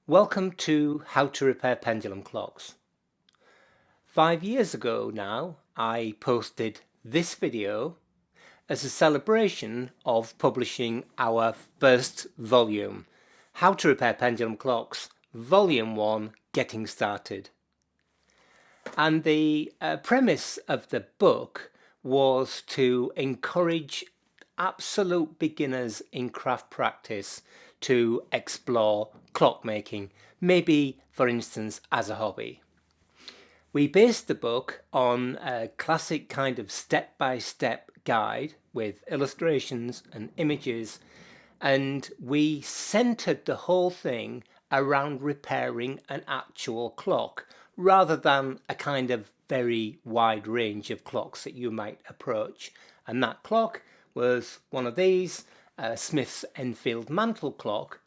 Welcome to How to Repair Pendulum Clocks. 5 years ago now, I posted this video as a celebration of publishing our first volume, How to Repair Pendulum Clocks, Volume 1, Getting Started. And the premise of the book was to encourage absolute beginners in craft practice to explore clockmaking, maybe for instance as a hobby. We based the book on a classic kind of step-by-step guide with illustrations and images, and we centered the whole thing around repairing an actual clock rather than a kind of very wide range of clocks that you might approach. And that clock was one of these, Smith's Enfield mantle clock,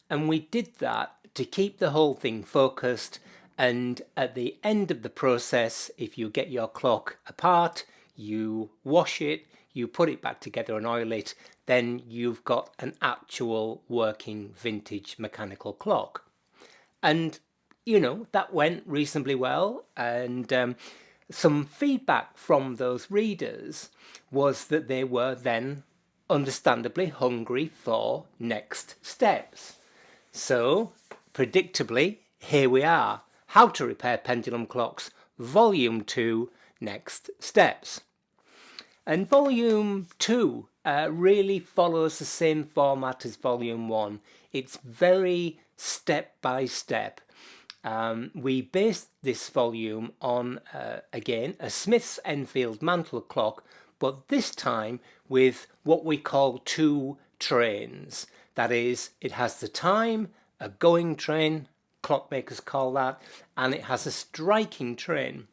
and we did that to keep the whole thing focused. And at the end of the process, if you get your clock apart, you wash it, you put it back together and oil it, then you've got an actual working vintage mechanical clock. And you know, that went reasonably well, and some feedback from those readers was that they were then understandably hungry for next steps. So, predictably, here we are, How to Repair Pendulum Clocks, Volume 2, Next Steps. And Volume 2 really follows the same format as Volume 1. It's very step-by-step. We based this volume on, again, a Smith's Enfield mantle clock, but this time with what we call two trains. That is, it has the time, a going train, clockmakers call that, and it has a striking train.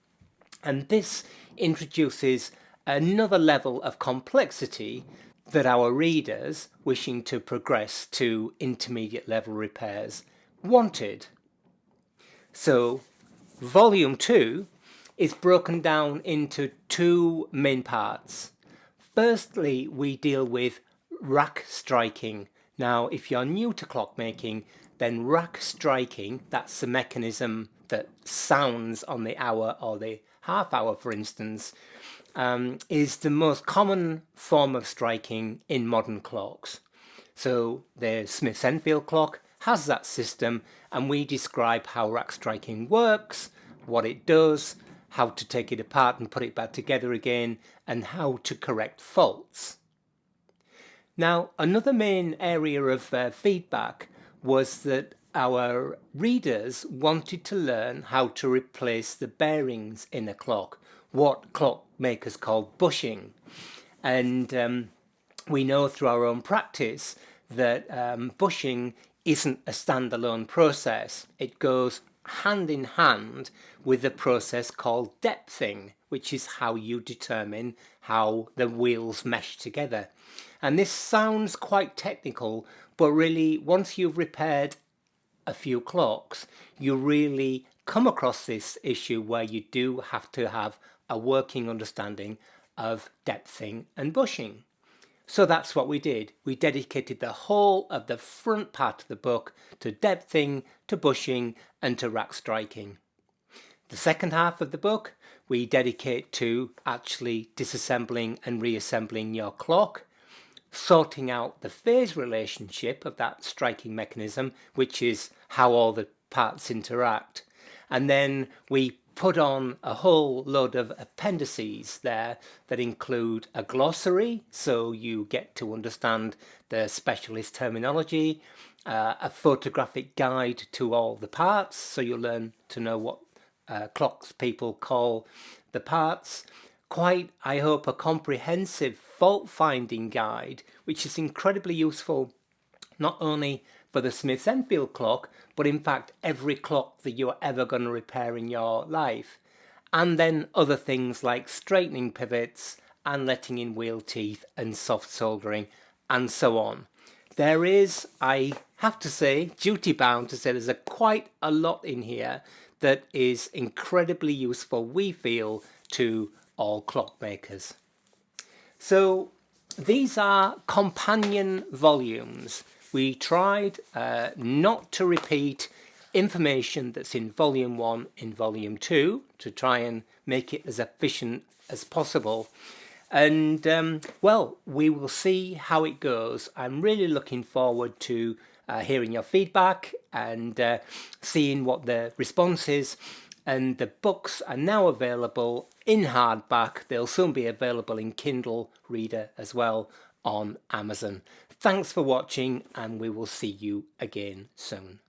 And this introduces another level of complexity that our readers, wishing to progress to intermediate level repairs, wanted. So, Volume 2 is broken down into two main parts. Firstly, we deal with rack striking. Now, if you're new to clockmaking, then rack striking, that's the mechanism that sounds on the hour or the half hour, for instance, is the most common form of striking in modern clocks. So the Smith's Enfield clock has that system, and we describe how rack striking works, what it does, how to take it apart and put it back together again, and how to correct faults. Now, another main area of feedback was that our readers wanted to learn how to replace the bearings in a clock, what clockmakers call bushing. And we know through our own practice that bushing isn't a standalone process. It goes hand in hand with a process called depthing, which is how you determine how the wheels mesh together. And this sounds quite technical, but really once you've repaired a few clocks, you really come across this issue where you do have to have a working understanding of depthing and bushing. So that's what we did. We dedicated the whole of the front part of the book to depthing, to bushing, and to rack striking. The second half of the book we dedicate to actually disassembling and reassembling your clock, sorting out the phase relationship of that striking mechanism, which is how all the parts interact. And then we put on a whole load of appendices there that include a glossary, so you get to understand the specialist terminology, a photographic guide to all the parts, so you learn to know what clocks people call the parts. Quite, I hope, a comprehensive fault-finding guide, which is incredibly useful not only for the Smith's Enfield clock, but in fact every clock that you're ever going to repair in your life. And then other things like straightening pivots and letting in wheel teeth and soft soldering and so on. There is, I have to say, duty bound to say, there's quite a lot in here that is incredibly useful, we feel, to all clockmakers. So these are companion volumes we tried not to repeat information that's in volume 1 in volume 2 to try and make it as efficient as possible. And well, we will see how it goes. I'm really looking forward to hearing your feedback and seeing what the response is. And the books are now available in hardback. They'll soon be available in Kindle Reader as well on Amazon. Thanks for watching, and we will see you again soon.